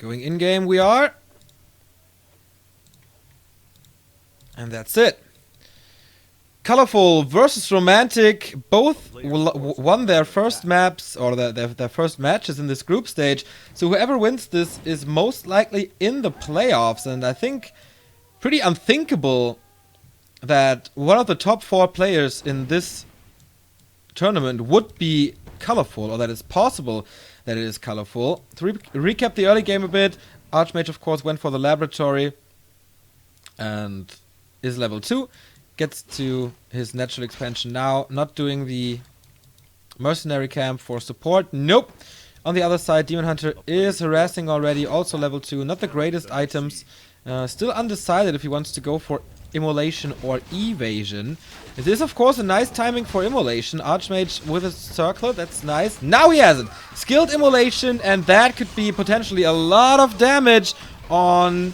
Going in-game we are. And that's it. Colorful versus Romantic both won their first maps, or their first matches in this group stage. So whoever wins this is most likely in the playoffs. And I think pretty unthinkable that one of the top 4 players in this tournament would be Colorful, or that it's possible that it is Colorful. To recap the early game a bit, Archmage of course went for the laboratory and is level 2. Gets to his natural expansion now, not doing the mercenary camp for support. Nope. On the other side, Demon Hunter is harassing already, also level 2. Not the greatest items. Still undecided if he wants to go for Immolation or Evasion. It is of course a nice timing for Immolation. Archmage with a circlet, that's nice. Now he has it. Skilled Immolation, and that could be potentially a lot of damage on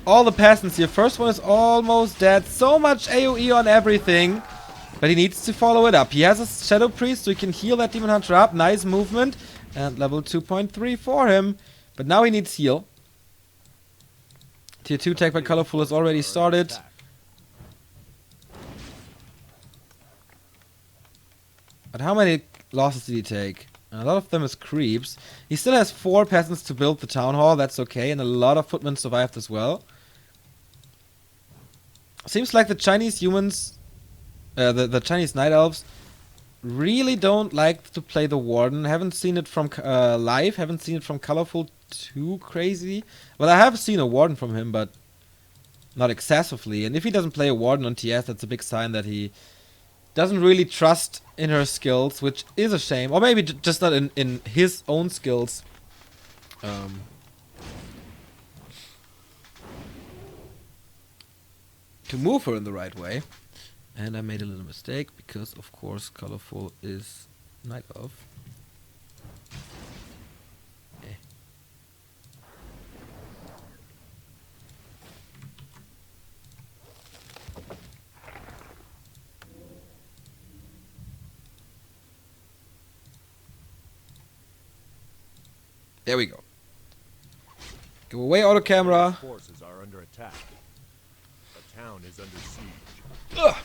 all the peasants here. First one is almost dead. So much AoE on everything. But he needs to follow it up. He has a Shadow Priest, so he can heal that Demon Hunter up. Nice movement. And level 2.3 for him. But now he needs heal. Tier 2 tech by Colorful has already started. But how many losses did he take? A lot of them is creeps. He still has 4 peasants to build the town hall. That's okay. And a lot of footmen survived as well. Seems like the Chinese humans, the Chinese night elves, really don't like to play the warden. Haven't seen it from live. Haven't seen it from Colorful too crazy. Well, I have seen a warden from him, but not excessively. And if he doesn't play a warden on TS, that's a big sign that he doesn't really trust in her skills, which is a shame. Or maybe just not in his own skills. To move her in the right way. And I made a little mistake because of course Colorful is Night Elf. There we go. Go away, auto camera. Forces are under attack. The town is under siege. Ugh.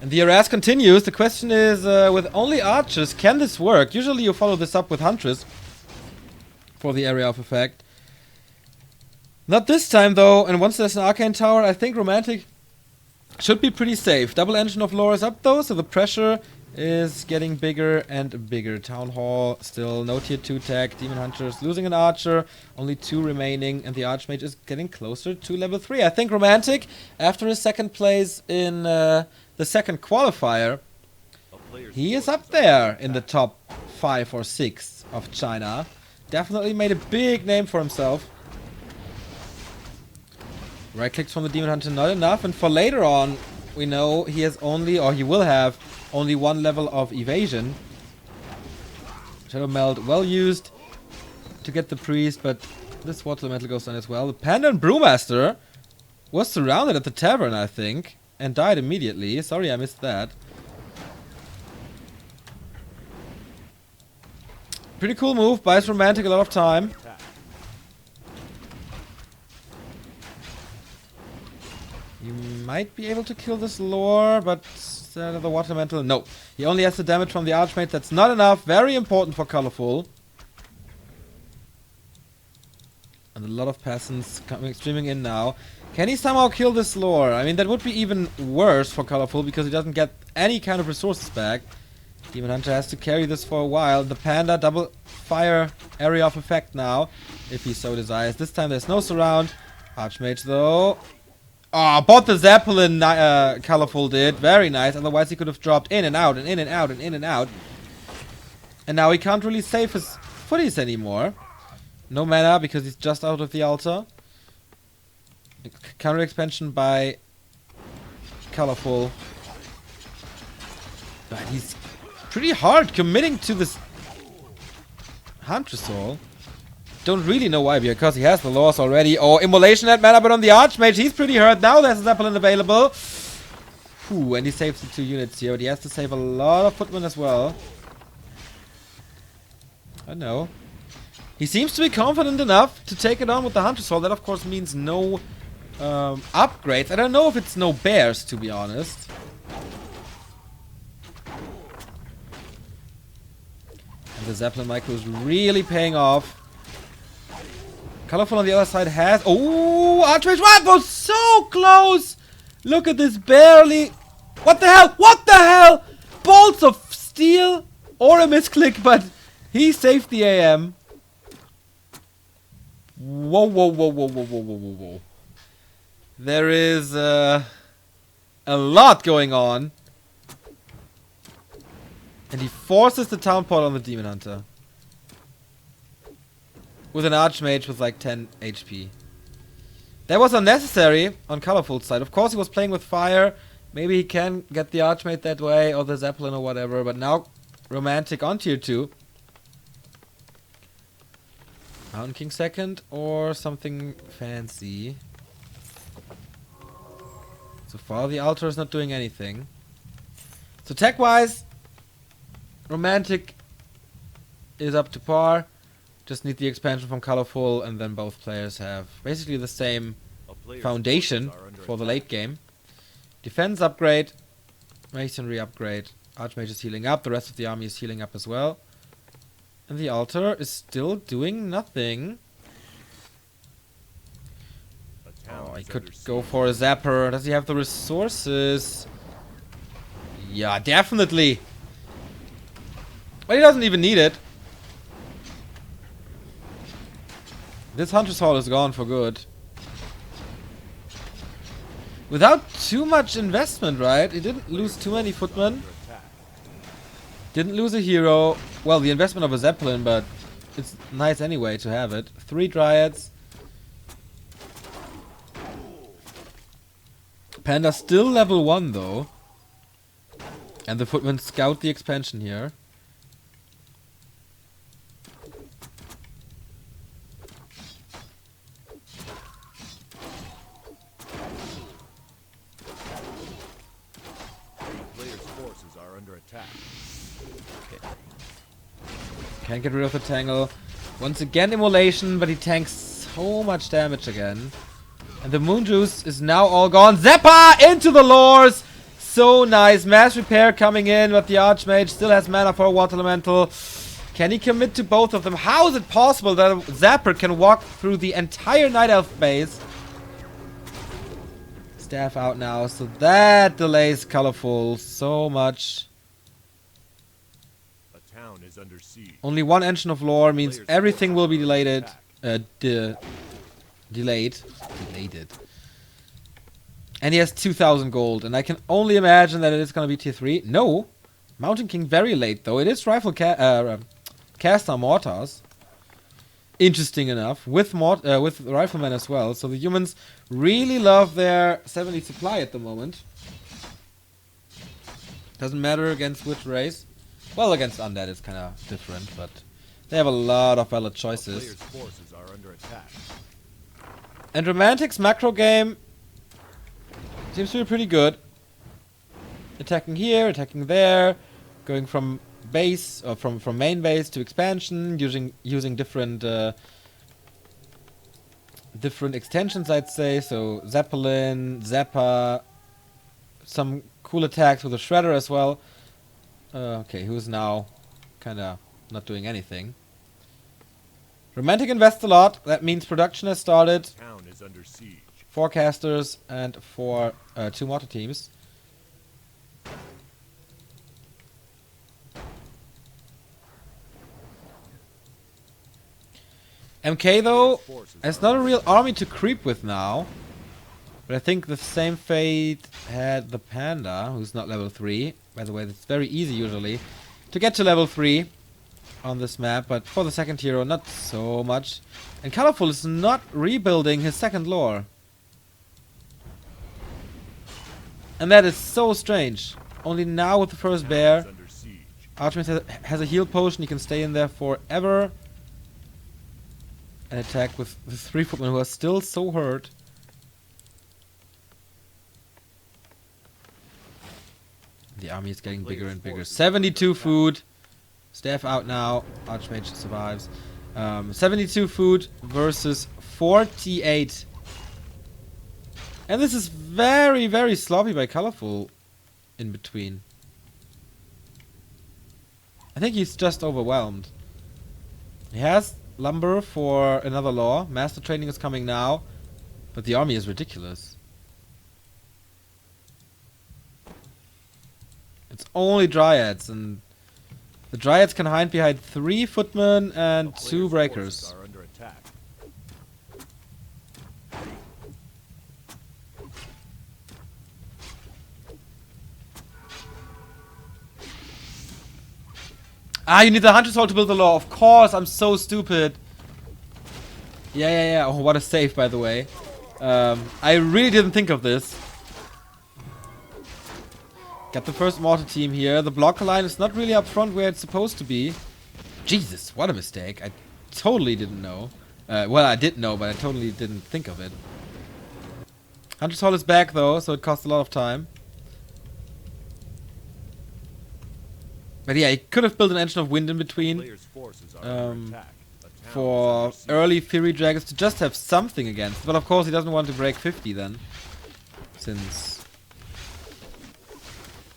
And the harass continues. The question is, with only archers, can this work? Usually you follow this up with Huntress for the area of effect. Not this time though, and once there's an Arcane Tower, I think Romantic should be pretty safe. Double Engine of Lore is up though, so the pressure is getting bigger and bigger. Town Hall, still no tier 2 tech. Demon Hunters losing an archer, only 2 remaining, and the Archmage is getting closer to level 3. I think Romantic, after his second place in the second qualifier, he is up there in the top 5 or 6 of China. Definitely made a big name for himself. Right clicks from the Demon Hunter, not enough, and for later on, we know he has only, or he will have, only 1 level of evasion. Shadow Meld, well used to get the priest, but this water elemental goes down as well. The Panda and Brewmaster was surrounded at the tavern, I think, and died immediately. Sorry I missed that. Pretty cool move, buys Romantic a lot of time. You might be able to kill this lore, but the water elemental, no. He only has the damage from the Archmage. That's not enough. Very important for Colorful. And a lot of peasants coming, streaming in now. Can he somehow kill this lore? I mean, that would be even worse for Colorful because he doesn't get any kind of resources back. Demon Hunter has to carry this for a while. The Panda, double fire area of effect now, if he so desires. This time there's no surround. Archmage though. Oh, bought the Zeppelin, Colorful did. Very nice. Otherwise he could have dropped in and out and in and out and in and out. And now he can't really save his footies anymore. No mana because he's just out of the altar. Counter expansion by Colorful. But he's pretty hard committing to this Hunter Soul. Don't really know why, because he has the laws already. Oh, Immolation at mana, but on the Archmage, he's pretty hurt. Now there's a Zeppelin available. Ooh, and he saves the 2 units here, but he has to save a lot of footmen as well. I know. He seems to be confident enough to take it on with the Hunter Sword. That of course means no upgrades. I don't know if it's no bears, to be honest. And the Zeppelin micro is really paying off. Colorful on the other side has... Oh, Archmage, what? Was so close! Look at this, barely... What the hell? What the hell? Bolts of steel or a misclick, but he saved the AM. Whoa, whoa, whoa, whoa, whoa, whoa, whoa, whoa, whoa. There is a lot going on. And he forces the Town Pot on the Demon Hunter. With an Archmage with like 10 HP. That was unnecessary on Colorful's side. Of course he was playing with fire. Maybe he can get the Archmage that way, or the Zeppelin or whatever. But now Romantic on tier 2. Mountain King second, or something fancy. So far the Altar is not doing anything. So tech-wise, Romantic is up to par. Just need the expansion from Colorful, and then both players have basically the same foundation for the late game. Defense upgrade, Masonry upgrade, Archmage is healing up, the rest of the army is healing up as well. And the Altar is still doing nothing. Oh, he could go for a Zapper. Does he have the resources? Yeah, definitely. But he doesn't even need it. This Hunter's Hall is gone for good. Without too much investment, right? He didn't lose too many footmen. Didn't lose a hero. Well, the investment of a Zeppelin, but it's nice anyway to have it. 3 Dryads. Panda still level 1 though. And the footmen scout the expansion here. Can't get rid of the Tangle. Once again Immolation, but he tanks so much damage again. And the Moon Juice is now all gone. Zeppa into the lores! So nice. Mass Repair coming in, but the Archmage still has mana for a Water Elemental. Can he commit to both of them? How is it possible that a Zapper can walk through the entire Night Elf base? Staff out now, so that delays Colorful so much. Is under siege. Only 1 Engine of Lore means everything will be delayed. Delayed. And he has 2,000 gold, and I can only imagine that it is going to be tier 3. No! Mountain King very late, though. It is Caster Mortars. Interesting enough. With Riflemen as well. So the humans really love their 70 supply at the moment. Doesn't matter against which race. Well, against Undead it's kind of different, but they have a lot of valid choices. And Romantic's macro game seems to be pretty good. Attacking here, attacking there, going from base or from main base to expansion, using different different extensions, I'd say. So Zeppelin, Zappa, some cool attacks with a Shredder as well. Okay, who's now kinda not doing anything. Romantic invests a lot. That means production has started. Town is under siege. 4 casters and 2 mortar teams. MK though has not a real army to creep with now. But I think the same fate had the Panda, who's not level 3. By the way, it's very easy usually to get to level 3 on this map, but for the second hero, not so much. And Colorful is not rebuilding his second lore. And that is so strange. Only now with the first bear, Archmage has a heal potion, he can stay in there forever. And attack with the 3 footmen who are still so hurt. The army is getting bigger and bigger. 72 food. Staff out now. Archmage survives. 72 food versus 48. And this is very, very sloppy by Colorful in between. I think he's just overwhelmed. He has lumber for another law. Master training is coming now. But the army is ridiculous. It's only Dryads, and the Dryads can hide behind 3 footmen and 2 breakers. Are under attack. Ah, you need the Hunter's Hall to build the law. Of course, I'm so stupid. Yeah. Oh, what a save, by the way. I really didn't think of this. Got the first mortar team here. The blocker line is not really up front where it's supposed to be. Jesus, what a mistake. I totally didn't know. Well, I did know, but I totally didn't think of it. Hunter's Hall is back, though, so it costs a lot of time. But yeah, he could have built an engine of wind in between. Players' forces are under attack. A town is For under siege. early Fury Dragons to just have something against. But of course he doesn't want to break 50 then. Since,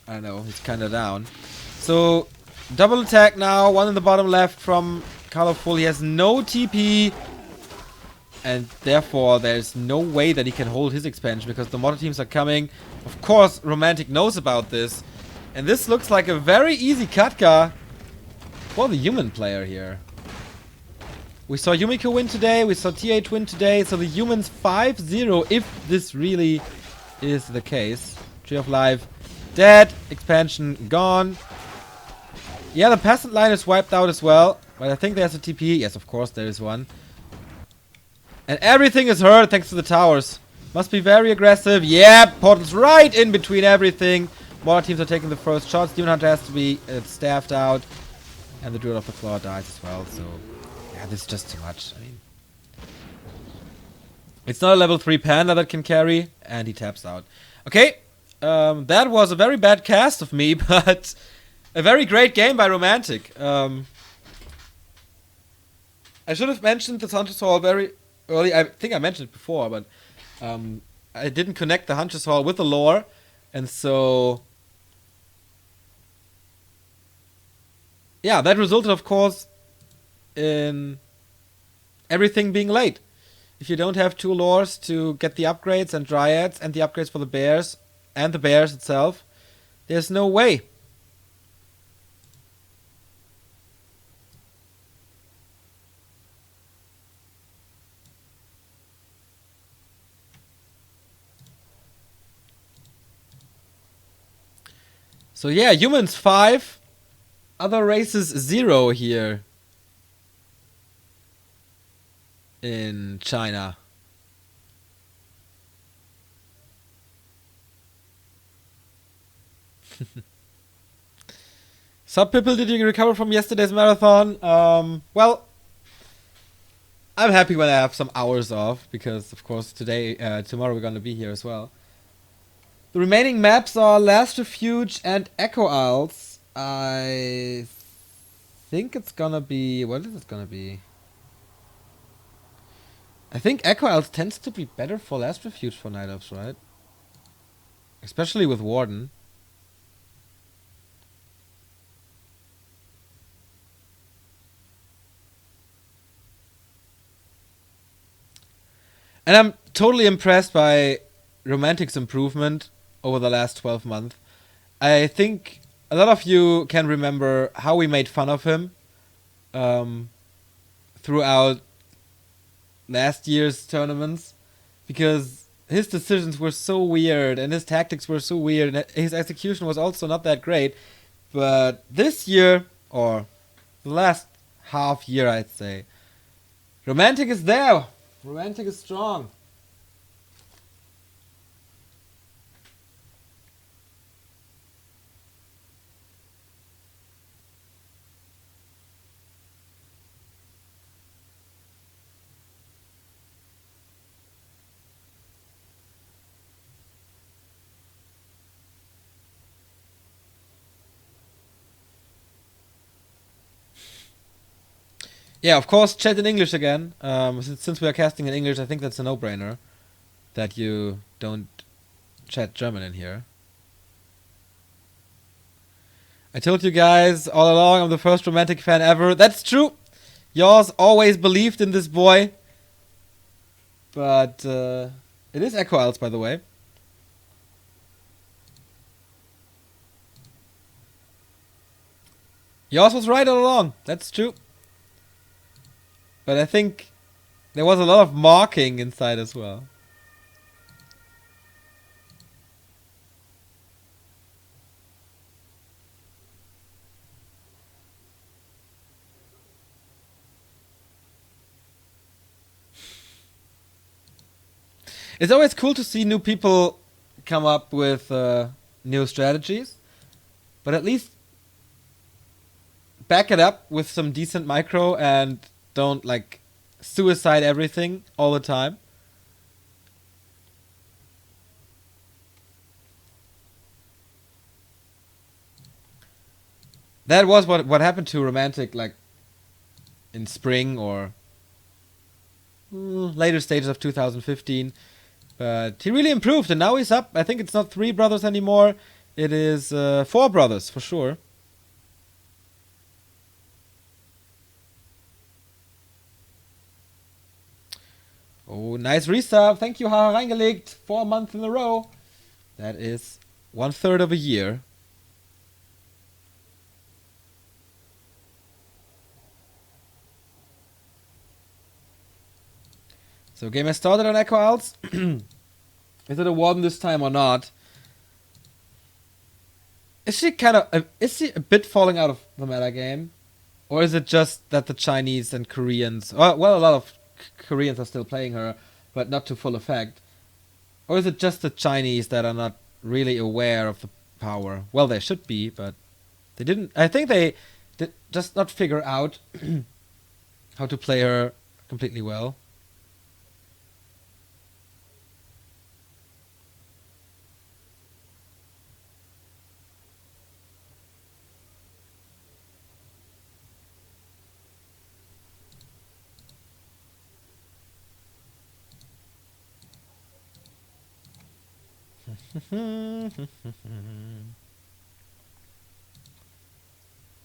I don't know, he's kinda down. So, double attack now, one in the bottom left from Colorful. He has no TP. And therefore there's no way that he can hold his expansion because the model teams are coming. Of course, Romantic knows about this. And this looks like a very easy Katka for the human player here. We saw Yumiko win today, we saw TH win today, so the humans 5-0 if this really is the case. Tree of Life dead, expansion gone. Yeah, the peasant line is wiped out as well, but I think there's a TP. Yes, of course there is one. And everything is hurt thanks to the towers. Must be very aggressive. Yeah, portals right in between everything. Modern teams are taking the first shots. Demon Hunter has to be staffed out. And the Druid of the Claw dies as well, so... yeah, this is just too much. I mean... it's not a level 3 Panda that can carry, and he taps out. Okay, that was a very bad cast of me, but... a very great game by Romantic. I should have mentioned the Hunter's Hall very early. I think I mentioned it before, but... I didn't connect the Hunter's Hall with the lore, and so... yeah, that resulted, of course, in everything being late. If you don't have 2 lores to get the upgrades and Dryads and the upgrades for the bears and the bears itself, there's no way. So yeah, humans 5, other races 0 here in China. Sup people, did you recover from yesterday's marathon? Well, I'm happy when I have some hours off, because of course tomorrow we're gonna be here as well. The remaining maps are Last Refuge and Echo Isles. I think it's gonna be... what is it gonna be? I think Echo Isles tends to be better for Last Refuge for Night Elves, right? Especially with Warden. And I'm totally impressed by Romantic's improvement over the last 12 months. I think a lot of you can remember how we made fun of him throughout last year's tournaments, because his decisions were so weird and his tactics were so weird and his execution was also not that great. But this year, or the last half year I'd say, Romantic is there. Romantic is strong. Yeah, of course, chat in English again. Since we are casting in English, I think that's a no-brainer that you don't chat German in here. I told you guys all along I'm the first romantic fan ever. That's true. Yours always believed in this boy. But it is Echo Isles, by the way. Yours was right all along. That's true. But I think there was a lot of marking inside as well. It's always cool to see new people come up with new strategies. But at least back it up with some decent micro and don't like suicide everything all the time. That was what happened to Romantic like in spring or later stages of 2015. But he really improved and now he's up. I think it's not 3 brothers anymore. It is 4 brothers for sure. Oh, nice resub. Thank you, Haha reingelegt. 4 months in a row. That is 1/3 of a year. So game has started on Echo Isles. Is it a Warden this time or not? Is she a bit falling out of the meta game? Or is it just that the Chinese and Koreans, well, a lot of Koreans are still playing her, but not to full effect? Or is it just the Chinese that are not really aware of the power? Well, they should be, but they didn't. I think they did just not figure out how to play her completely well.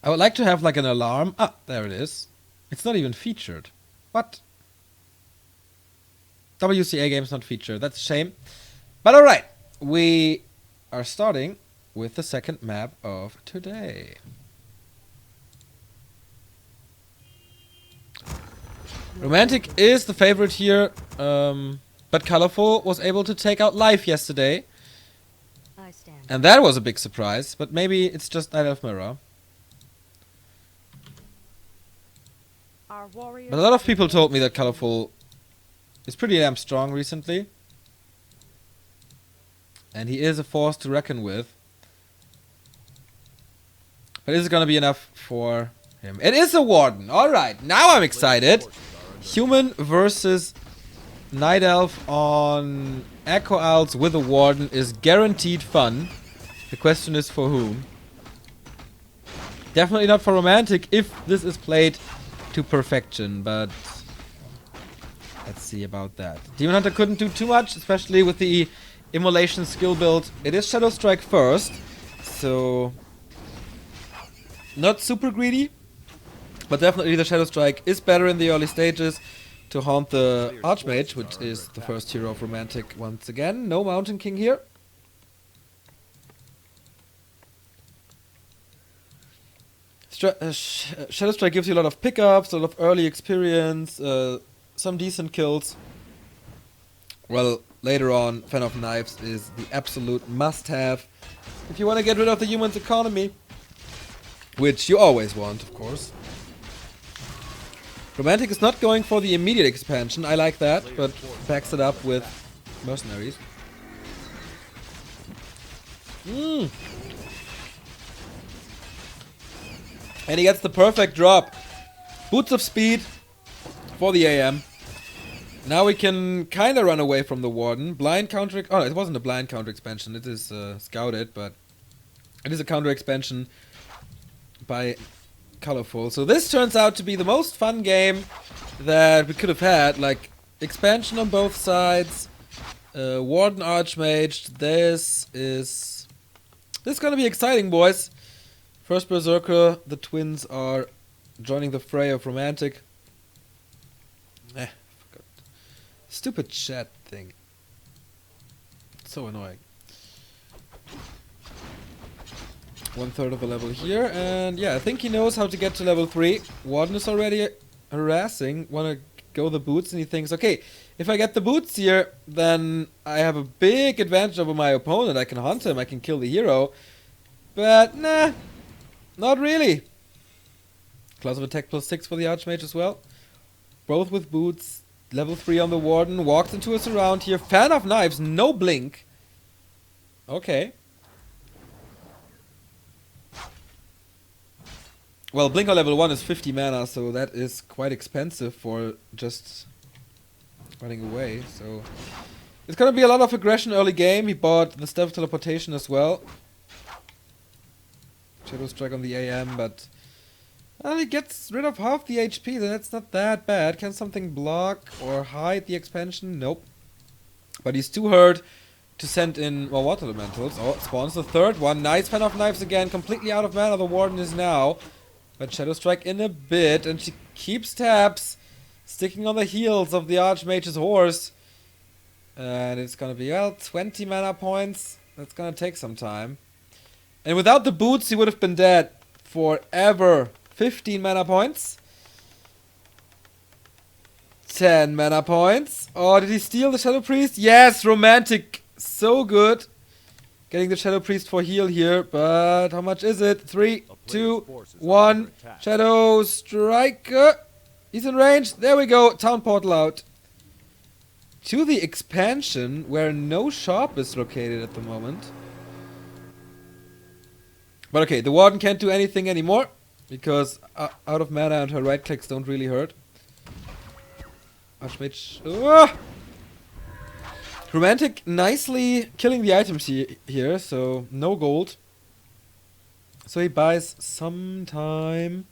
I would like to have like an alarm. Ah, there it is. It's not even featured. What? WCA game's not featured. That's a shame. But alright. We are starting with the second map of today. Romantic is the favorite here. But Colorful was able to take out Life yesterday. And that was a big surprise. But maybe it's just Night Elf Mirror. But a lot of people told me that Colorful is pretty damn strong recently. And he is a force to reckon with. But is it going to be enough for him? It is a Warden. Alright, now I'm excited. Human versus Night Elf on Echo Isles with a Warden is guaranteed fun. The question is for whom? Definitely not for Romantic if this is played to perfection, but let's see about that. Demon Hunter couldn't do too much, especially with the Immolation skill build. It is Shadow Strike first, so not super greedy, but definitely the Shadow Strike is better in the early stages to haunt the Archmage, which is the first hero of Romantic once again. No Mountain King here. Shadow Strike gives you a lot of pickups, a lot of early experience, some decent kills. Well, later on, Fan of Knives is the absolute must-have if you want to get rid of the human's economy, which you always want, of course. Romantic is not going for the immediate expansion, I like that, but backs it up with mercenaries. And he gets the perfect drop. Boots of Speed for the AM. Now we can kind of run away from the Warden. Blind counter... Oh, it wasn't a blind counter expansion. It is scouted, but... It is a counter expansion by colorful. So this turns out to be the most fun game that we could have had. Like, expansion on both sides. Warden Archmage. This is gonna be exciting, boys. First Berserker. The twins are joining the fray of Romantic. Forgot. Stupid chat thing. So annoying. 1/3 of the level here, and yeah, I think he knows how to get to level 3. Warden is already harassing, wanna go the boots, and he thinks, okay, if I get the boots here, then I have a big advantage over my opponent. I can hunt him, I can kill the hero. But nah, not really. Class of attack +6 for the Archmage as well. Both with boots. Level 3 on the Warden. Walks into a surround here. Fan of Knives, no blink. Okay. Well, blink on level 1 is 50 mana, so that is quite expensive for just running away. So it's gonna be a lot of aggression early game. He bought the Staff of Teleportation as well. Shadow Strike on the AM, but well, he gets rid of half the HP, then that's not that bad. Can something block or hide the expansion? Nope. But he's too hurt to send in more Water Elementals. Oh, spawns the third one. Nice Fan of Knives again, completely out of mana. The Warden is now. But Shadow Strike in a bit, and she keeps tabs, sticking on the heels of the Archmage's horse. And it's gonna be, well, 20 mana points. That's gonna take some time. And without the boots, he would have been dead forever. 15 mana points. 10 mana points. Oh, did he steal the Shadow Priest? Yes, Romantic. So good. Getting the Shadow Priest for heal here, but how much is it? 3, 2, 1. Shadow Strike. He's in range. There we go. Town Portal out. To the expansion, where no shop is located at the moment. But okay, the Warden can't do anything anymore, because out of mana and her right clicks don't really hurt. Archmage. Romantic nicely killing the items here, so no gold. So he buys some time.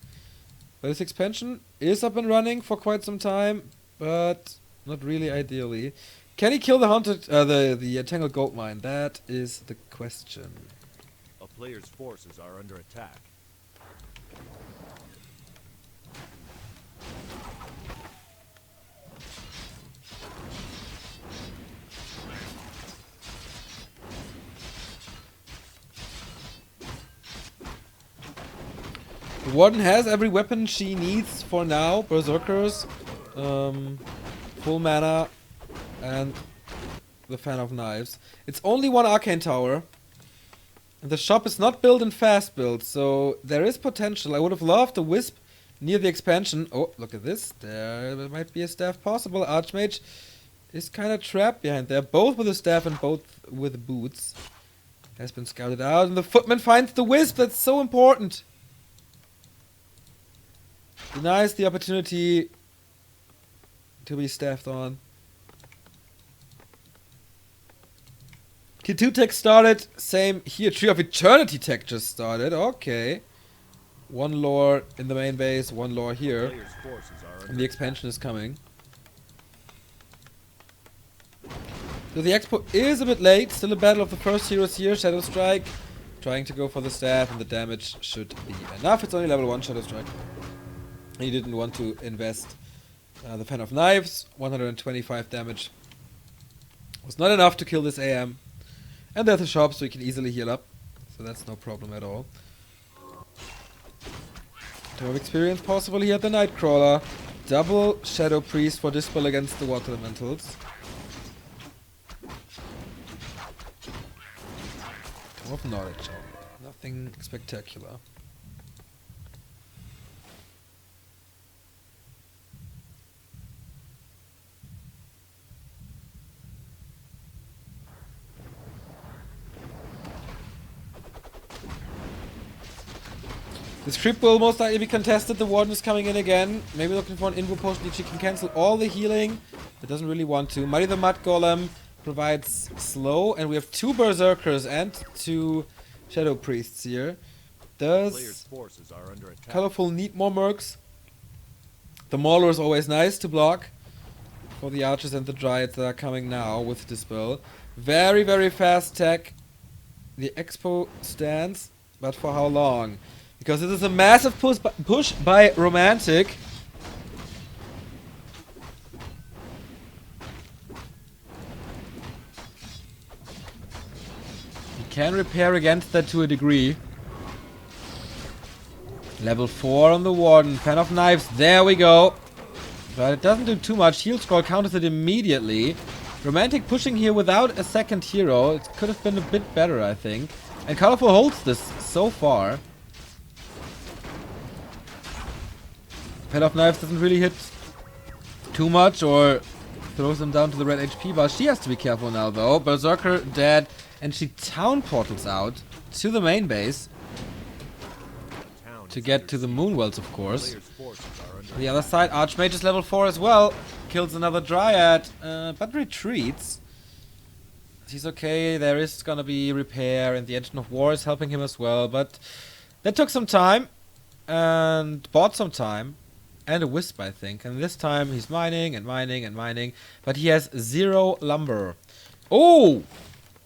But his expansion is up and running for quite some time, but not really ideally. Can he kill the haunted, the Tangled Gold Mine? That is the question. A player's forces are under attack. The Warden has every weapon she needs for now. Berserkers, full mana, and the Fan of Knives. It's only one Arcane Tower. And the shop is not built in fast build, so there is potential. I would have loved a Wisp near the expansion. Oh, look at this. There might be a staff possible. Archmage is kind of trapped behind there. Both with a staff and both with boots. Has been scouted out. And the Footman finds the Wisp. That's so important. Denies the opportunity to be staffed on. T2 tech started. Same here. Tree of Eternity tech just started. Okay. One lore in the main base, one lore here. And the expansion is coming. So the expo is a bit late. Still a battle of the first heroes here. Shadow Strike. Trying to go for the staff, and the damage should be enough. It's only level 1 Shadow Strike. He didn't want to invest the Fan of Knives. 125 damage was not enough to kill this AM. And there's a shop, so he can easily heal up. So that's no problem at all. Ton of experience possible here at the Nightcrawler. Double Shadow Priest for Dispel against the Water Elementals. Ton of knowledge. Nothing spectacular. This creep will most likely be contested. The Warden is coming in again. Maybe looking for an Invo Potion that she can cancel all the healing, but doesn't really want to. Mighty the Mud Golem provides slow, and we have 2 Berserkers and 2 Shadow Priests here. Player's Does forces are under attack. Colorful need more mercs? The Mauler is always nice to block for the archers and the dryads that are coming now with Dispel. Very, very fast tech. The Expo stands, but for how long? Because it is a massive push by Romantic. He can repair against that to a degree. Level 4 on the Warden. Fan of Knives. There we go. But it doesn't do too much. Heal Scroll counters it immediately. Romantic pushing here without a second hero. It could have been a bit better, I think. And Colorful holds this so far. Fan of Knives doesn't really hit too much or throws him down to the red HP bar. She has to be careful now though. Berserker dead. And she town portals out to the main base. To get to the Moonwells, of course. On the other side, Archmage is level 4 as well. Kills another Dryad, but retreats. He's okay, there is gonna be repair, and the Engine of War is helping him as well, but that took some time, and bought some time, and a Wisp, I think. And this time he's mining, and mining, and mining, but he has 0 lumber. Oh!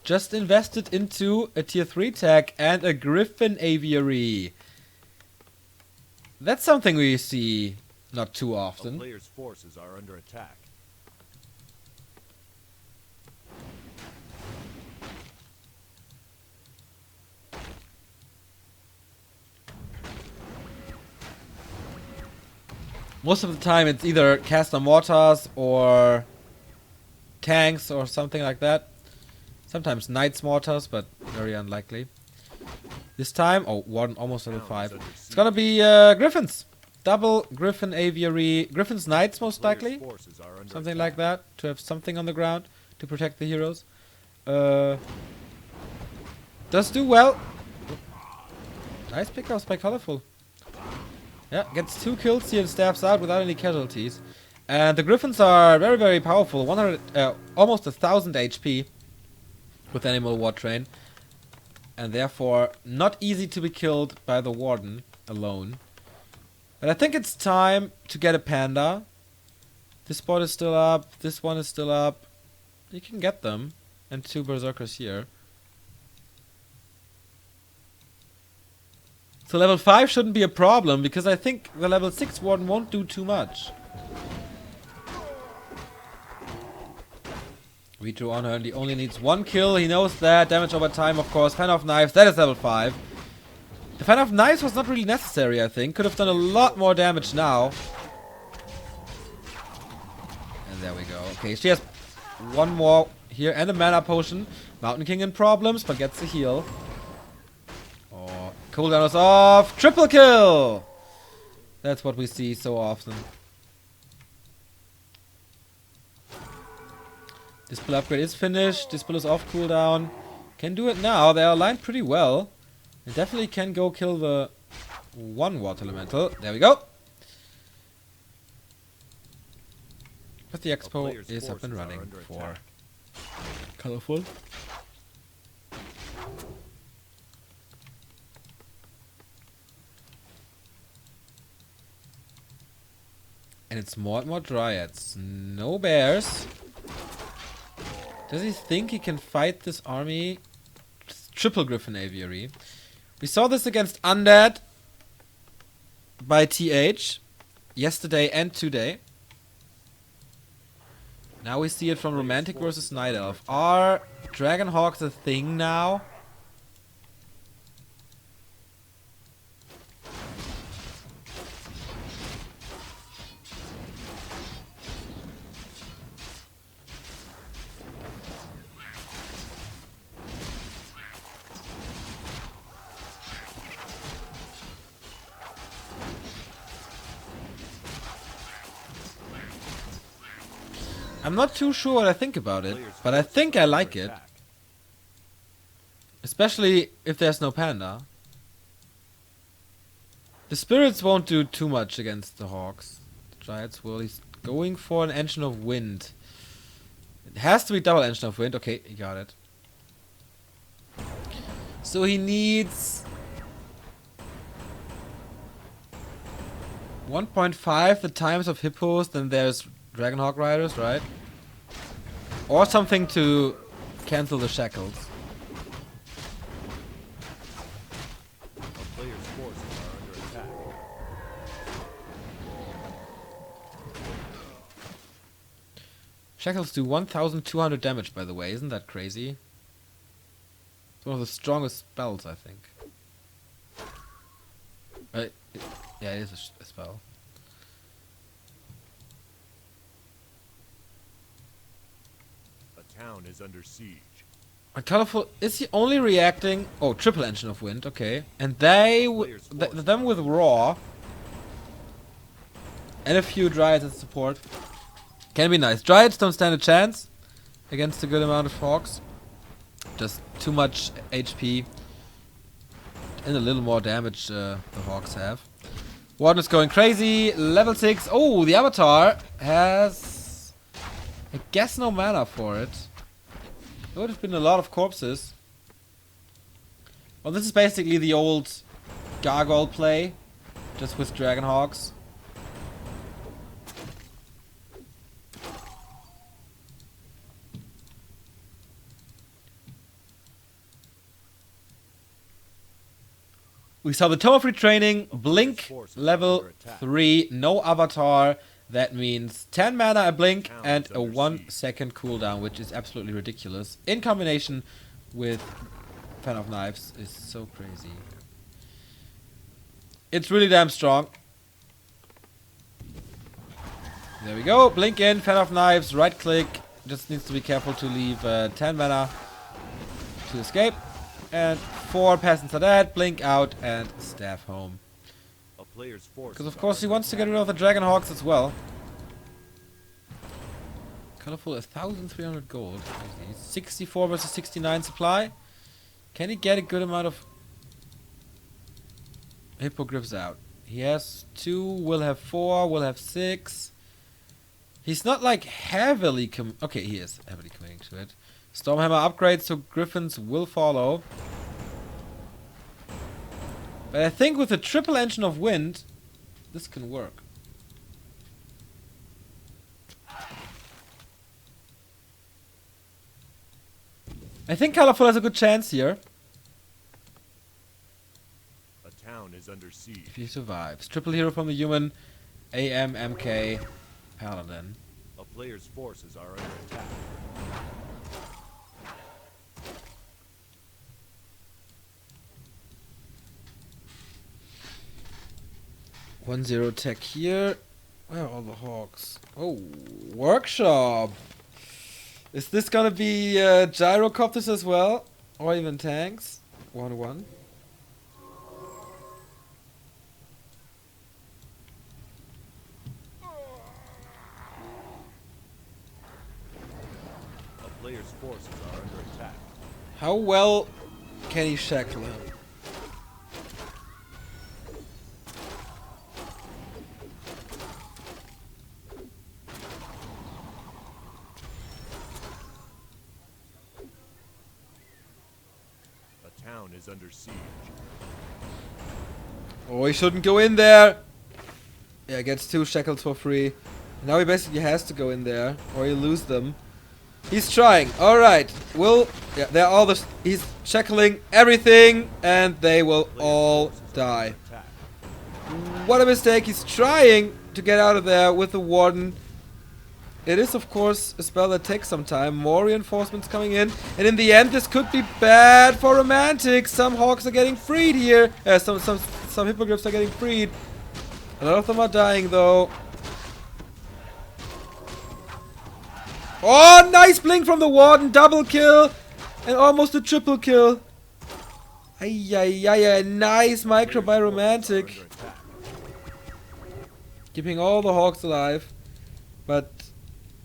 Just invested into a tier 3 tech and a Griffin Aviary. That's something we see not too often. A player's forces are under attack. Most of the time it's either caster mortars or tanks or something like that. Sometimes knights mortars, but very unlikely. This time, oh, one almost level 5. It's gonna be Griffins. Double Griffin Aviary. Griffin's Knights, most likely. Something like that. To have something on the ground to protect the heroes. Does do well. Nice pickups by Colorful. Yeah, gets 2 kills here and stabs out without any casualties. And the Griffins are very, very powerful. 100, almost 1,000 HP with Animal War Train. And therefore not easy to be killed by the Warden alone. But I think it's time to get a Panda. This spot is still up. This one is still up. You can get them. And 2 Berserkers here. So level 5 shouldn't be a problem, because I think the level 6 Warden won't do too much. Retro on her, and he only needs 1 kill. He knows that. Damage over time, of course. Fan of Knives, that is level 5. The Fan of Knives was not really necessary, I think. Could have done a lot more damage now. And there we go. Okay, she has 1 more here and a mana potion. Mountain King in problems, but gets a heal. Oh, cooldown is off. Triple kill! That's what we see so often. Dispel upgrade is finished. Dispel is off cooldown. Can do it now. They are aligned pretty well. They definitely can go kill the 1 water elemental. There we go. But the Expo is up and running for Colorful. And it's more and more Dryads. No bears. Does he think he can fight this army? Triple Griffin Aviary. We saw this against Undead by TH yesterday and today. Now we see it from Romantic versus Night Elf. Are Dragonhawks a thing now? I'm not too sure what I think about it, but I think I like it. Especially if there's no Panda. The Spirits won't do too much against the Hawks. The Dryads will. He's going for an Engine of Wind. It has to be double Engine of Wind. Okay, he got it. So he needs 1.5 the times of hippos, then there's Dragonhawk Riders, right? Or something to cancel the shackles. A player's forces are under attack. Shackles do 1,200 damage, by the way. Isn't that crazy? It's one of the strongest spells, I think. Yeah, it is a spell. A town is under siege. A colorful is he only reacting? Oh, triple engine of wind. Okay, and they them with raw and a few dryads as support can be nice. Dryads don't stand a chance against a good amount of hawks. Just too much HP and a little more damage the hawks have. Warden is going crazy. Level 6. Oh, the avatar has, I guess, no mana for it. There would have been a lot of corpses. Well, this is basically the old gargoyle play, just with Dragonhawks. We saw the Tome of Retraining, Blink, level 3, no avatar. That means 10 mana, a Blink, and a 1 second cooldown, which is absolutely ridiculous. In combination with Fan of Knives is so crazy. It's really damn strong. There we go, Blink in, Fan of Knives, right click. Just needs to be careful to leave 10 mana to escape. And 4 peasants are dead, Blink out, and staff home. Because of course he wants to get rid of the Dragonhawks as well. Colorful 1,300 gold. 64 versus 69 supply. Can he get a good amount of hippogriffs out? He has 2, will have 4, will have 6. He's not like heavily okay, he is heavily committing to it. Stormhammer upgrades, so griffins will follow. But I think with a triple engine of wind, this can work. I think Colorful has a good chance here. A town is under siege. If he survives. Triple hero from the human, AM, MK, Paladin. A player's forces are under attack. 1-0 tech here. Where are all the hawks? Oh, workshop. Is this gonna be gyrocopters as well? Or even tanks? 1-1. A player's forces are under attack. How well can he shackle him? Is under siege. Oh, he shouldn't go in there. Yeah, gets 2 shackles for free. Now he basically has to go in there, or he'll lose them. He's trying. All right. Yeah, they're all he's shackling everything, and they will all die. What a mistake. He's trying to get out of there with the warden. It is, of course, a spell that takes some time. More reinforcements coming in. And in the end, this could be bad for Romantic. Some hawks are getting freed here. Some hippogriffs are getting freed. A lot of them are dying, though. Oh, nice blink from the warden. Double kill. And almost a triple kill. Ay. Nice micro by Romantic. Keeping all the hawks alive. But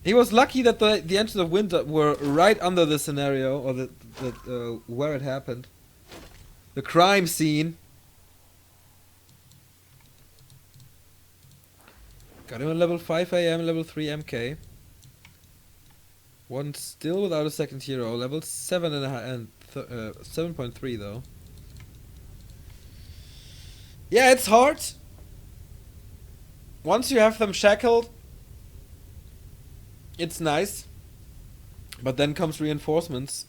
he was lucky that the engines of wind were right under the scenario, or where it happened. The crime scene. Got him on level 5 AM, level 3 MK. One still without a second hero, level 7.3 though. Yeah, it's hard. Once you have them shackled, it's nice. But then comes reinforcements.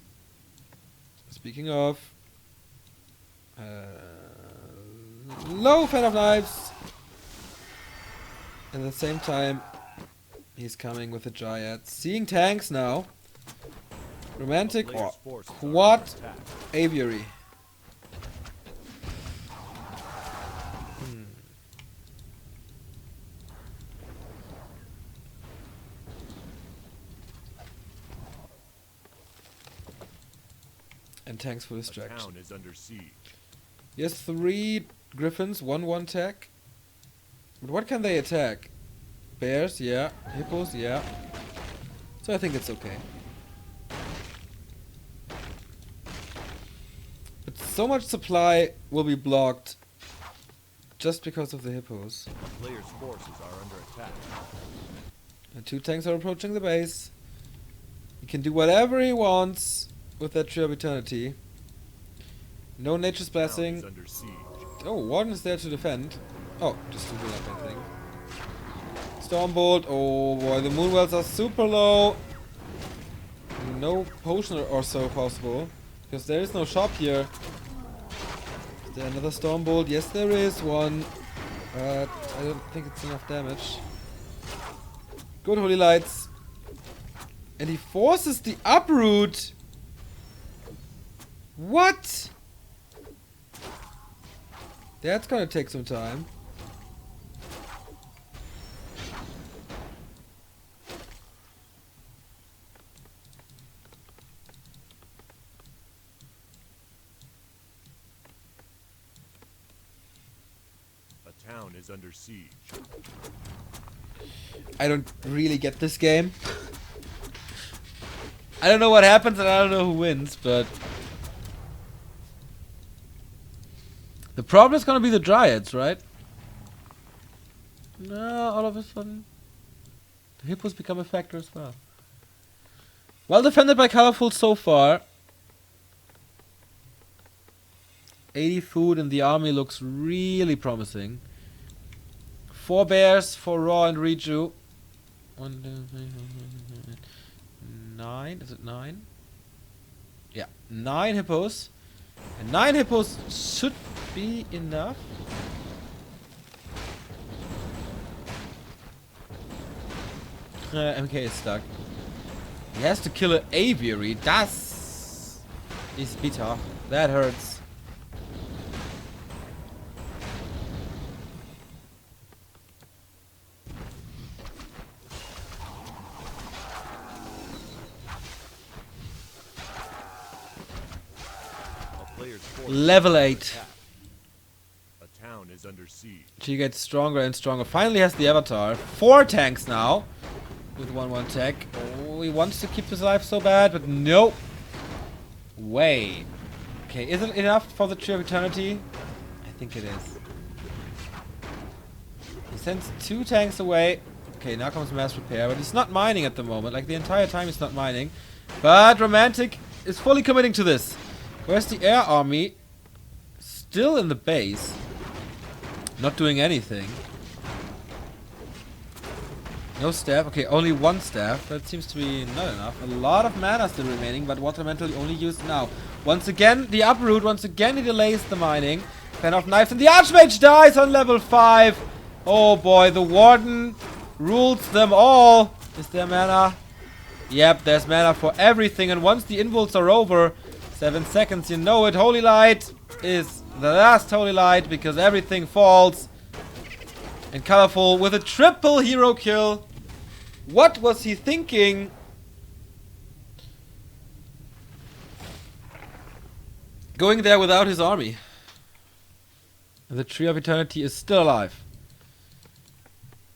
Speaking of... low fan of knives. At the same time, he's coming with the Giants. Seeing tanks now. Romantic or quad aviary. And tanks for distraction. Town is under siege. He has 3 griffins, 1 tech. But what can they attack? Bears, yeah. Hippos, yeah. So I think it's okay. But so much supply will be blocked just because of the hippos. The player's forces are under attack. The 2 tanks are approaching the base. He can do whatever he wants with that Tree of Eternity. No Nature's Blessing. Under siege. Oh, Warden is there to defend. Oh, just to heal up, I think. Stormbolt. Oh boy, the Moonwells are super low. No potion or so possible. Because there is no shop here. Is there another Stormbolt? Yes, there is one. But I don't think it's enough damage. Good Holy Lights. And he forces the Uproot. What? That's gonna take some time. A town is under siege. I don't really get this game. I don't know what happens and I don't know who wins, but... The problem is gonna be the Dryads, right? No, all of a sudden... The Hippos become a factor as well. Well defended by Colorful so far. 80 food in the army looks really promising. 4 bears for Raw and Reju. 1, 2, 3, 4, 5, 9. Is it 9? Yeah, 9 hippos. And 9 hippos should be enough. MK is stuck. He has to kill an aviary. Das ist bitter. That hurts. Level 8. A town is under siege. She gets stronger and stronger. Finally has the avatar. 4 tanks now. With 1/1 tech. Oh, he wants to keep this alive so bad, but nope. Way. Okay, is it enough for the Tree of Eternity? I think it is. He sends 2 tanks away. Okay, now comes mass repair, but he's not mining at the moment. Like the entire time he's not mining. But Romantic is fully committing to this. Where's the air army? Still in the base. Not doing anything. No staff. Okay, only 1 staff. That seems to be not enough. A lot of mana still remaining, but water elemental only used now. Once again, the uproot. Once again, he delays the mining. Fan of knives, and the Archmage dies on level 5. Oh boy, the Warden rules them all. Is there mana? Yep, there's mana for everything. And once the invults are over, 7 seconds, you know it. Holy Light is the last Holy Light because everything falls. And Colorful with a triple hero kill. What was he thinking? Going there without his army. The Tree of Eternity is still alive.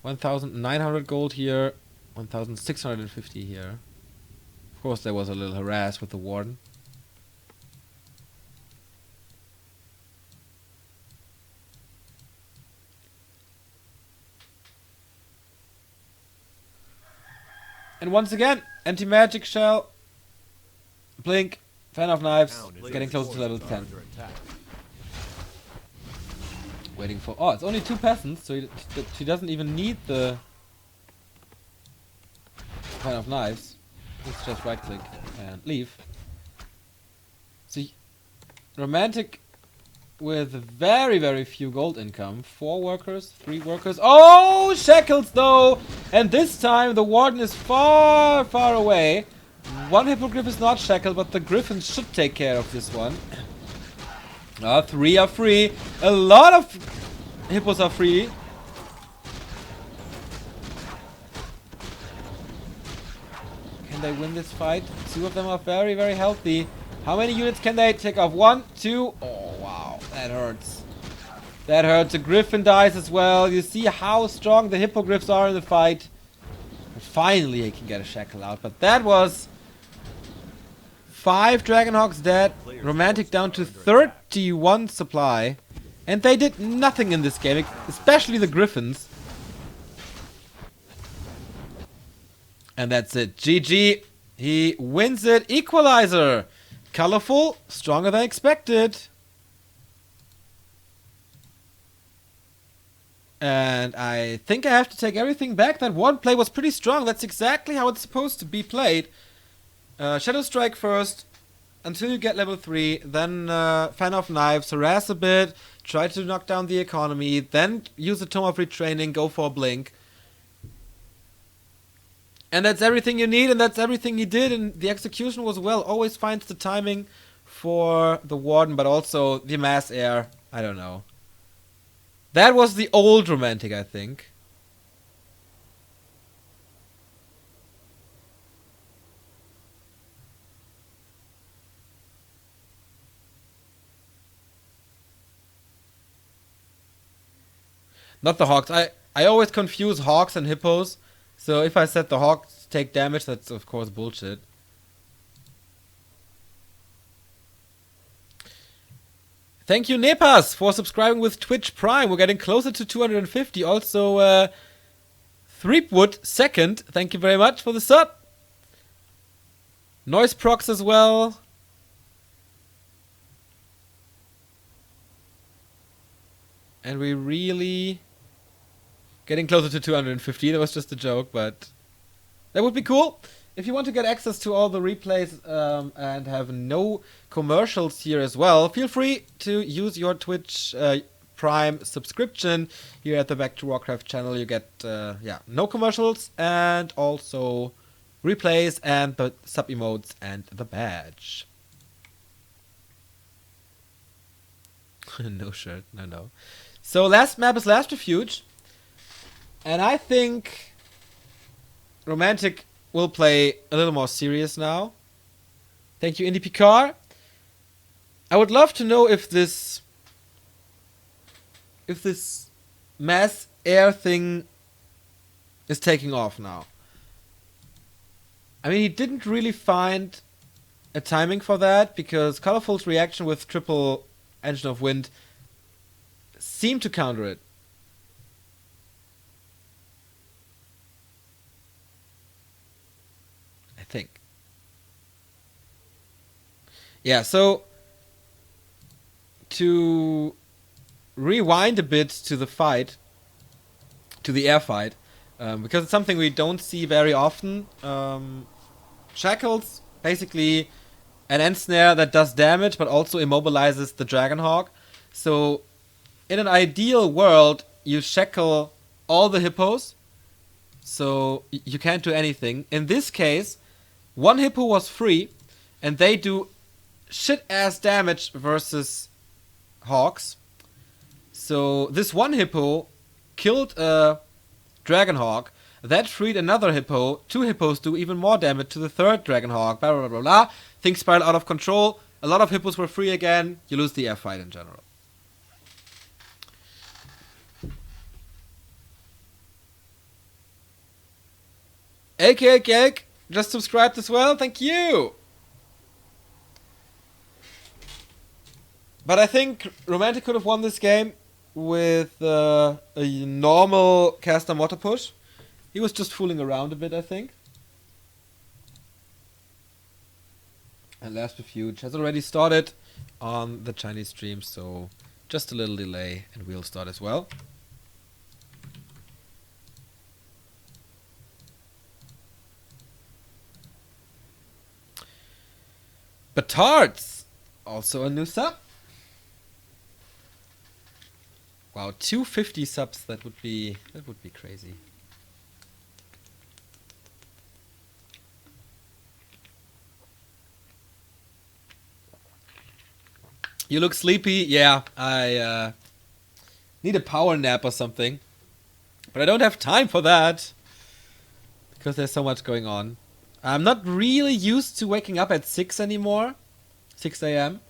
1,900 gold here. 1,650 here. Of course there was a little harass with the Warden. And once again, anti-magic shell, blink, fan of knives, getting close to level 10. Waiting for... Oh, it's only 2 peasants, so he doesn't even need the... kind of knives. Let's just right click and leave. See, Romantic with very, very few gold income. 4 workers, 3 workers. Oh, shackles though! And this time the warden is far, far away. 1 hippogriff is not shackled, but the griffins should take care of this one. 3 are free. A lot of hippos are free. Can they win this fight? 2 of them are very, very healthy. How many units can they take off? 1, 2. Oh, wow. That hurts. That hurts. The griffin dies as well. You see how strong the hippogriffs are in the fight. And finally, he can get a shackle out. But that was 5 Dragonhawks dead. Romantic down to 31 supply. And they did nothing in this game, especially the griffins. And that's it. GG. He wins it. Equalizer. Colorful. Stronger than expected. And I think I have to take everything back. That one play was pretty strong. That's exactly how it's supposed to be played. Shadow Strike first. Until you get level 3. Then Fan of Knives. Harass a bit. Try to knock down the economy. Then use the Tome of Retraining. Go for a blink. And that's everything you need, and that's everything he did, and the execution was well. Always finds the timing for the warden, but also the mass air. I don't know. That was the old Romantic, I think. Not the Hawks. I always confuse Hawks and Hippos. So if I said the Hawks take damage, that's of course bullshit. Thank you, Nepas, for subscribing with Twitch Prime. We're getting closer to 250. Also, Threepwood, second. Thank you very much for the sub. Noise Procs as well. And we really... getting closer to 250, that was just a joke, but that would be cool. If you want to get access to all the replays and have no commercials here as well, feel free to use your Twitch Prime subscription. Here at the Back to Warcraft channel you get no commercials and also replays and the sub emotes and the badge. No shirt, no. So last map is Last Refuge. And I think Romantic will play a little more serious now. Thank you, Indy Picard. I would love to know if this mass air thing is taking off now. I mean, he didn't really find a timing for that because Colorful's reaction with triple Engine of Wind seemed to counter it. Think. Yeah, so to rewind a bit to the fight, to the air fight, because it's something we don't see very often. Shackles, basically an end snare that does damage but also immobilizes the Dragonhawk. So in an ideal world, you shackle all the hippos, so you can't do anything. In this case, 1 hippo was free, and they do shit-ass damage versus Hawks. So this 1 hippo killed a Dragonhawk. That freed another hippo. 2 hippos do even more damage to the 3rd Dragonhawk. Blah, blah, blah, blah. Things spiral out of control. A lot of hippos were free again. You lose the air fight in general. Ake, just subscribed as well. Thank you. But I think Romantic could have won this game with a normal caster mortar push. He was just fooling around a bit, I think. And Last Refuge has already started on the Chinese stream, so Just a little delay and we'll start as well. Batards! Also a new sub. Wow, 250 subs, that would be crazy. You look sleepy? Yeah, I need a power nap or something. But I don't have time for that. Because there's so much going on. I'm not really used to waking up at 6 anymore. 6 a.m.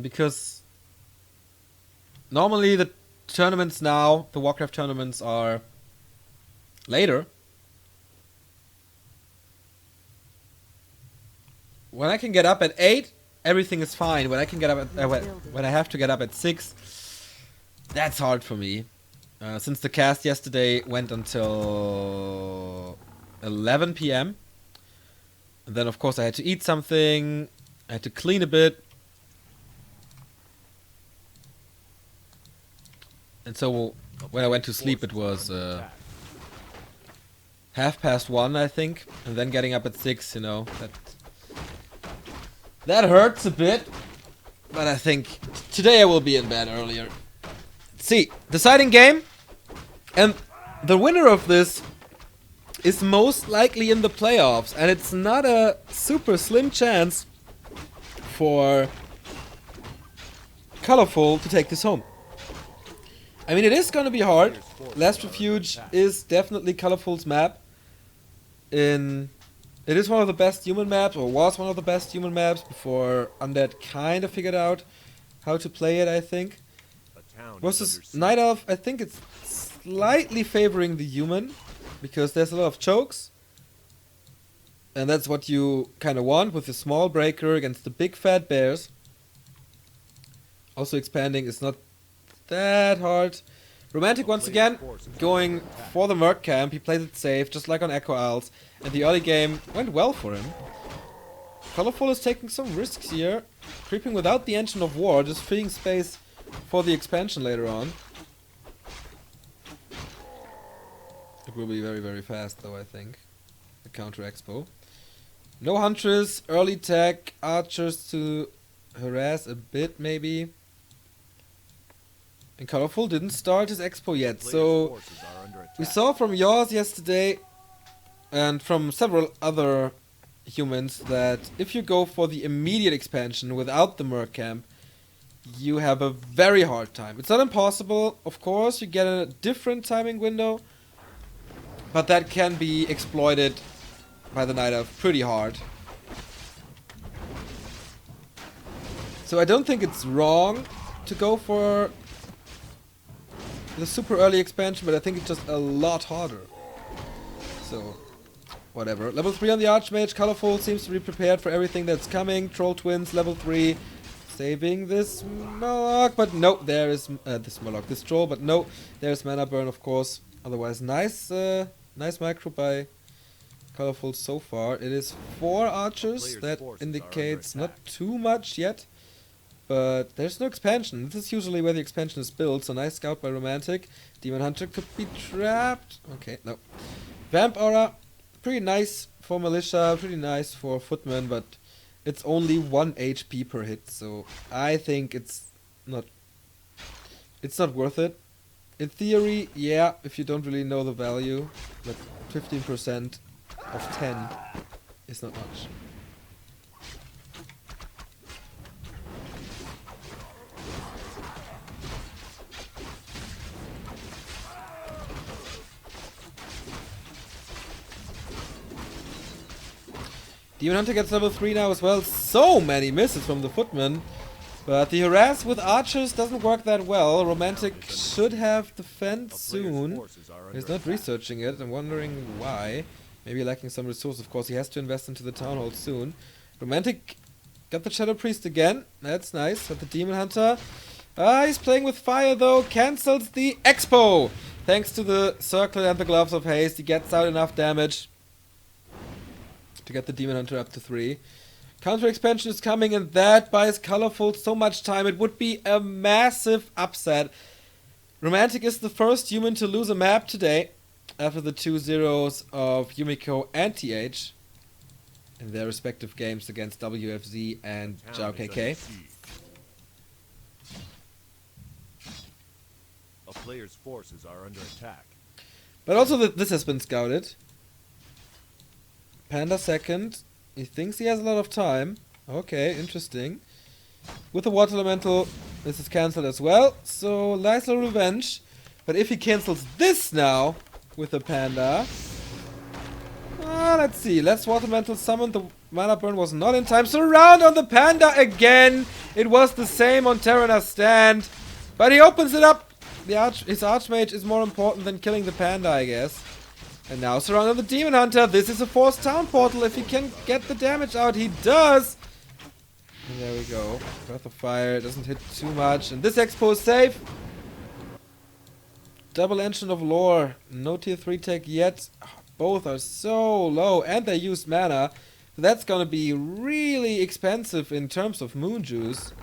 Because normally the tournaments now, the Warcraft tournaments are later. When I can get up at 8, everything is fine. When I can get up at when I have to get up at 6, that's hard for me. Since the cast yesterday went until 11 p.m. And then of course I had to eat something. I had to clean a bit. And so when I went to sleep it was 1:30, I think. And then getting up at 6, you know, that hurts a bit. But I think today I will be in bed earlier. Let's see, deciding game. And the winner of this is most likely in the playoffs. And it's not a super slim chance for Colorful to take this home. I mean, it is going to be hard. Last Refuge is definitely Colorful's map. It is one of the best human maps, or was one of the best human maps before Undead kind of figured out how to play it, I think. Versus Night Elf, I think it's slightly favoring the human, because there's a lot of chokes. And that's what you kind of want with the small breaker against the big fat bears. Also expanding is not that hard. Romantic once again going for the Merc camp. He plays it safe, just like on Echo Isles. And the early game went well for him. Colorful is taking some risks here. Creeping without the Engine of War, just freeing space for the expansion later on. It will be very, very fast though, I think. The counter expo. No Huntress, early tech, archers to harass a bit maybe. And Colorful didn't start his expo yet, so we saw from yours yesterday and from several other humans that if you go for the immediate expansion without the Merc camp, you have a very hard time. It's not impossible, of course, you get a different timing window, but that can be exploited by the Night Elf pretty hard. So I don't think it's wrong to go for the super early expansion, but I think it's just a lot harder. So, whatever. Level 3 on the Archmage. Colorful seems to be prepared for everything that's coming. Troll Twins, level 3. Saving this Murloc, but no, there is this Troll, but no, there's Mana Burn, of course. Otherwise, nice micro by Colorful so far. It is 4 archers. That indicates not too much yet. But there's no expansion. This is usually where the expansion is built. So nice scout by Romantic. Demon Hunter could be trapped. Okay, no. Vamp Aura, pretty nice for Militia, pretty nice for Footman, but it's only 1 HP per hit. So I think it's not worth it. In theory, yeah, if you don't really know the value, but 15% of 10 is not much. Demon Hunter gets level 3 now as well. So many misses from the Footman. But the harass with archers doesn't work that well. Romantic should have defense soon. He's not researching it. I'm wondering why. Maybe lacking some resource. Of course, he has to invest into the Town Hall soon. Romantic got the Shadow Priest again. That's nice. But the Demon Hunter... he's playing with fire though. Cancels the Expo. Thanks to the Circle and the Gloves of Haste. He gets out enough damage to get the Demon Hunter up to 3. Counter expansion is coming, and that buys Colorful so much time. It would be a massive upset. Romantic is the first human to lose a map today after the 2-0s of Yumiko and TH in their respective games against WFZ and Zhao KK. A player's forces are under attack. But also this has been scouted. Panda second. He thinks he has a lot of time. Okay, interesting. With the Water Elemental, this is cancelled as well. So, nice little revenge. But if he cancels this now with the Panda... let's see. Let's Water Elemental summon. The mana burn was not in time. Surround on the Panda again. It was the same on Terrana's stand. But he opens it up. His Archmage is more important than killing the Panda, I guess. And now surround on the Demon Hunter. This is a forced town portal. If he can get the damage out, he does. And there we go. Breath of Fire doesn't hit too much. And this expo is safe. Double Engine of Lore. No tier 3 tech yet. Both are so low. And they use mana. So that's gonna be really expensive in terms of Moon Juice.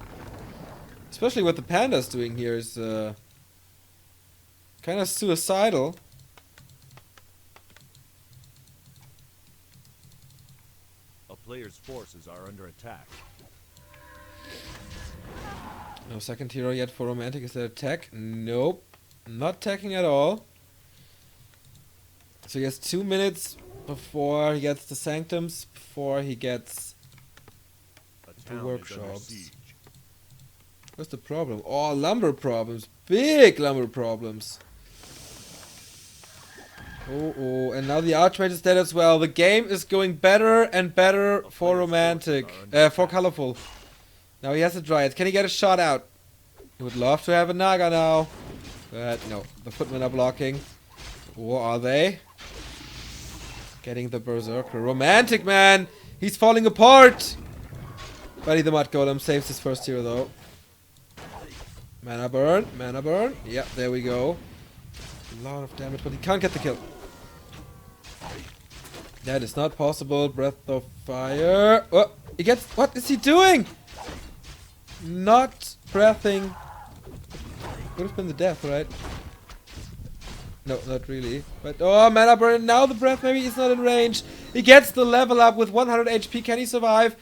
Especially what the Panda's doing here is kind of suicidal. A player's forces are under attack. No second hero yet for Romantic. Is that attack? Nope. Not attacking at all. So he has 2 minutes before he gets the Sanctums, before he gets the workshops. What's the problem? Oh, lumber problems. Big lumber problems. Oh, and now the Archmage is dead as well. The game is going better and better for Romantic. For Colorful. Now he has a Dryad. Can he get a shot out? He would love to have a Naga now. But no, the Footmen are blocking. Or are they? Getting the Berserker. Romantic, man! He's falling apart! Buddy the Mud Golem saves his first hero though. Mana burn, mana burn. Yeah, there we go. A lot of damage, but he can't get the kill. That is not possible. Breath of Fire. Oh, he gets... What is he doing? Not breathing. Would have been the death, right? No, not really. But, oh, mana burn. Now the breath maybe is not in range. He gets the level up with 100 HP. Can he survive?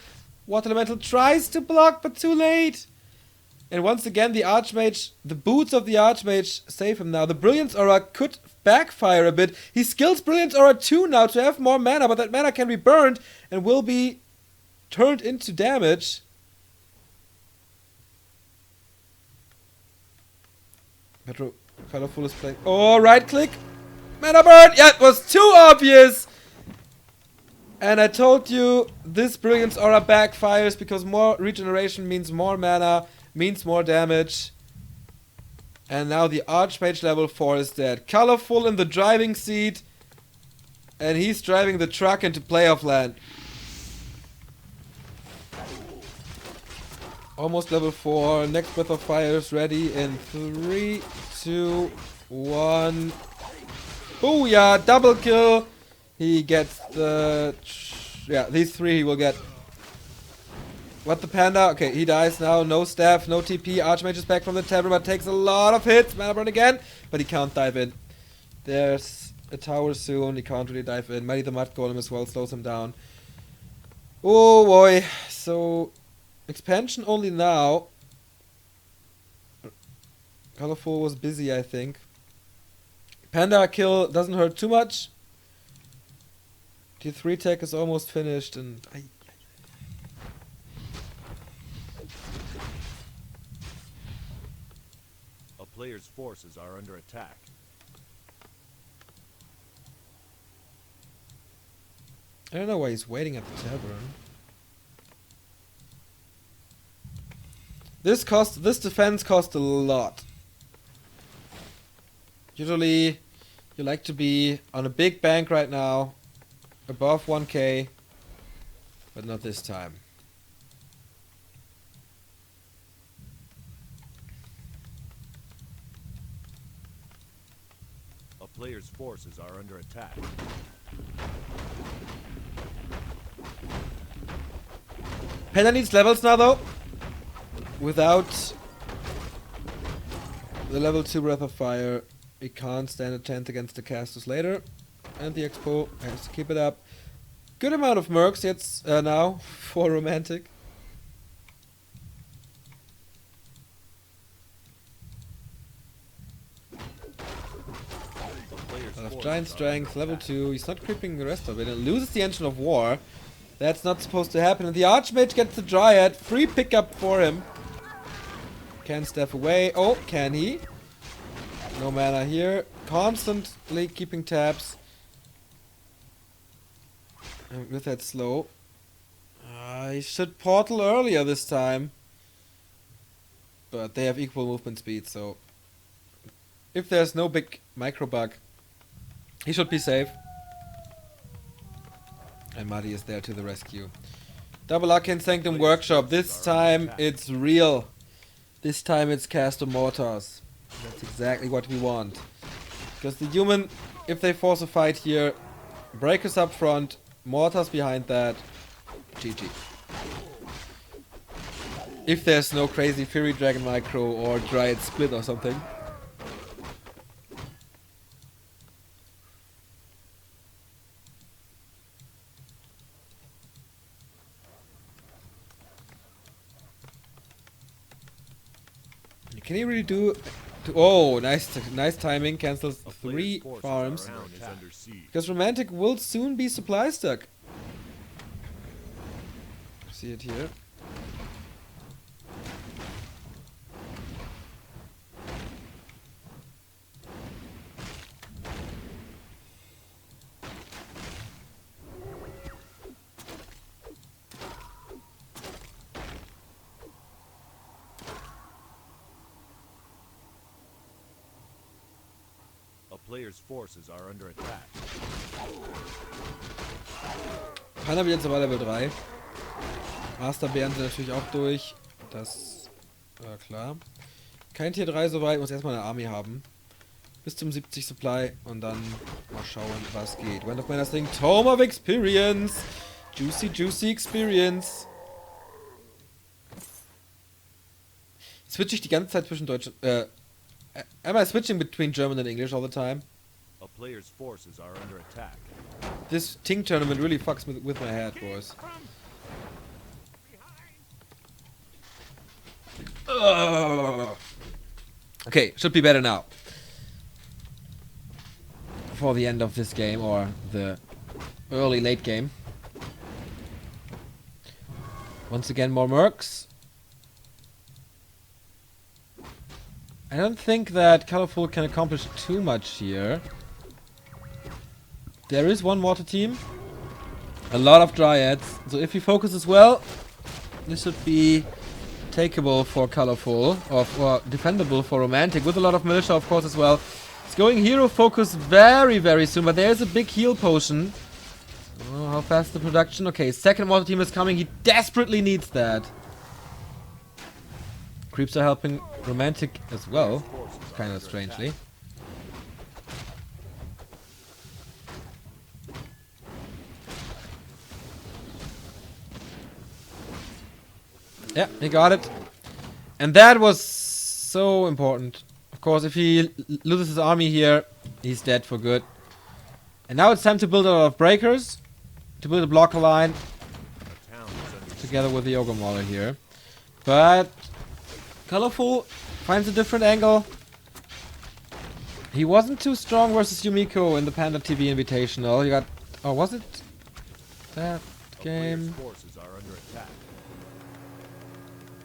Water Elemental tries to block, but too late. And once again, the Archmage, the boots of the Archmage save him now. The Brilliance Aura could backfire a bit. He skills Brilliance Aura 2 now to have more mana, but that mana can be burned and will be turned into damage. Metro Colorful is playing. Oh, right click. Mana burn. Yeah, it was too obvious. And I told you this Brilliance Aura backfires because more regeneration means more mana. Means more damage. And now the Archmage level 4 is dead. Colorful in the driving seat. And he's driving the truck into playoff land. Almost level 4. Next Breath of Fire is ready in 3, 2, 1. Booyah! Double kill. He gets the... Yeah, these 3 he will get. What the Panda? Okay, he dies now. No staff, no TP. Archmage is back from the tavern, but takes a lot of hits. Mana burn again, but he can't dive in. There's a tower soon. He can't really dive in. Mighty the Mud Golem as well slows him down. Oh boy. So, expansion only now. Colorful was busy, I think. Panda kill doesn't hurt too much. Tier 3 tech is almost finished, and Player's forces are under attack. I don't know why he's waiting at the tavern. This defense cost a lot. Usually you like to be on a big bank right now, above 1k, but not this time. Player's forces are under attack. Panda needs levels now though. Without the level 2 Breath of Fire, he can't stand a chance against the casters later. And the Expo has to keep it up. Good amount of mercs yet now for Romantic. A lot of giant strength, level 2. He's not creeping the rest of it and loses the Engine of War. That's not supposed to happen. And the Archmage gets the Dryad. Free pickup for him. Can step away. Oh, can he? No mana here. Constantly keeping tabs. And with that slow. He should portal earlier this time. But they have equal movement speed, so if there's no big micro bug, he should be safe. And Muddy is there to the rescue. Double Arcane Sanctum Workshop. This time it's real. This time it's Caster Mortars. That's exactly what we want. Because the human, if they force a fight here, Breakers up front, Mortars behind that, GG. If there's no crazy Fury Dragon Micro or Dryad Split or something. Can he really do... Oh, nice timing. Cancels 3 farms. Because Romantic will soon be supply stuck. See it here. Players' forces are under attack. Hanna wird jetzt aber Level 3. Masterbären sind natürlich auch durch. Das war klar. Kein Tier 3 soweit, muss erstmal eine Army haben. Bis zum 70 Supply und dann mal schauen, was geht. Went of Manners Ding, Tome of Experience. Juicy Experience. Switch ich die ganze Zeit zwischen Deutsch. Am I switching between German and English all the time? A player's forces are under attack. This Ting tournament really fucks with my head, boys. Okay, should be better now. For the end of this game, or the early late game. Once again, more mercs. I don't think that Colorful can accomplish too much here. There is one water team. A lot of Dryads. So if he focuses well, this should be takeable for Colorful. Or defendable for Romantic. With a lot of Militia, of course, as well. It's going hero focus very soon. But there's a big heal potion. Oh, how fast the production? Okay, second water team is coming. He desperately needs that. Creeps are helping Romantic as well, kind of strangely. Yeah, he got it. And that was so important. Of course, if he loses his army here, he's dead for good. And now it's time to build a lot of breakers. To build a blocker line. Together with the Ogre Mauler here. But Colorful finds a different angle. He wasn't too strong versus Yumiko in the Panda TV Invitational. You got... Oh, was it that game?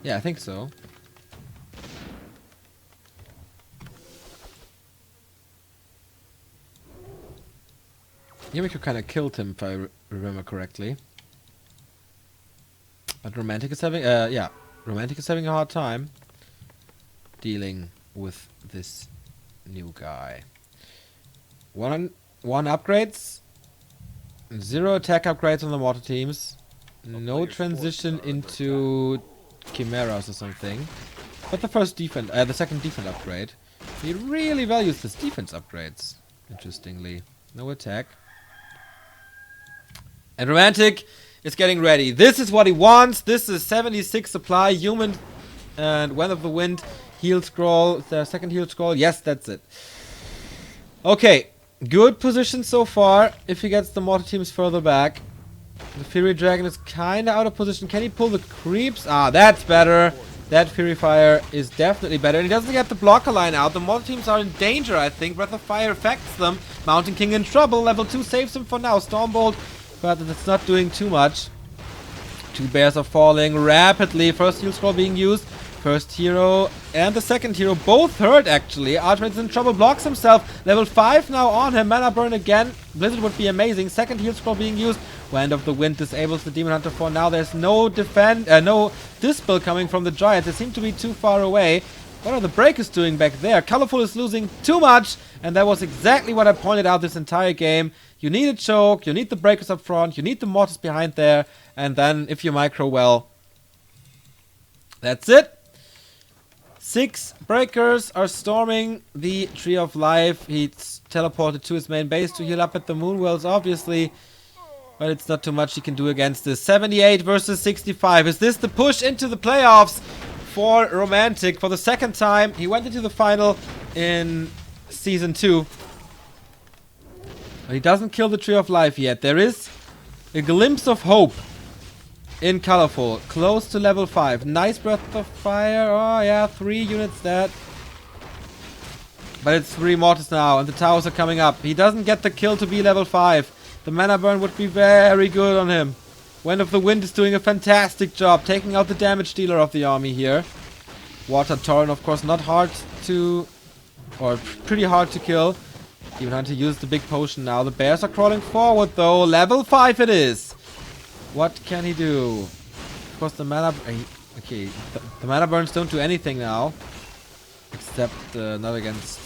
Yeah, I think so. Yumiko kind of killed him, if I remember correctly. But Romantic is having... yeah. Romantic is having a hard time dealing with this new guy. One upgrades, 0 attack upgrades on the water teams, no transition into chimeras or something. But the second defense upgrade. He really values this defense upgrades. Interestingly, no attack. And Romantic is getting ready. This is what he wants. This is 76 supply, human, and Wind of the Wind, heal scroll. Is there a second heal scroll? Yes, that's it. Okay, good position so far. If he gets the mortar teams further back. The Fury Dragon is kind of out of position. Can he pull the creeps? Ah, that's better. That Fury Fire is definitely better. And he doesn't get the blocker line out. The mortar teams are in danger, I think. Breath of Fire affects them. Mountain King in trouble. Level 2 saves him for now. Stormbolt, but it's not doing too much. 2 bears are falling rapidly. First heal scroll being used. First hero and the second hero both hurt, actually. Archmage's in trouble, blocks himself. Level 5 now on him. Mana burn again. Blizzard would be amazing. Second heal scroll being used. Wind of the Wind disables the Demon Hunter for now. There's no no Dispel coming from the Giants. They seem to be too far away. What are the Breakers doing back there? Colorful is losing too much, and that was exactly what I pointed out this entire game. You need a choke, you need the Breakers up front, you need the Mortars behind there, and then if you micro well, that's it. 6 Breakers are storming the Tree of Life. He's teleported to his main base to heal up at the Moonwells, obviously. But it's not too much he can do against this. 78 versus 65. Is this the push into the playoffs for Romantic? For the second time, he went into the final in Season 2. But he doesn't kill the Tree of Life yet. There is a glimpse of hope in Colorful. Close to level 5. Nice Breath of Fire. Oh yeah, 3 units dead. But it's 3 mortars now, and the towers are coming up. He doesn't get the kill to be level 5. The mana burn would be very good on him. Wind of the Wind is doing a fantastic job, taking out the damage dealer of the army here. Water Torrent, of course, not hard to... or pretty hard to kill. Demon Hunter used the big potion now. The bears are crawling forward, though. Level 5 it is. What can he do? Of course, the mana... okay, the mana burns don't do anything now. Except not against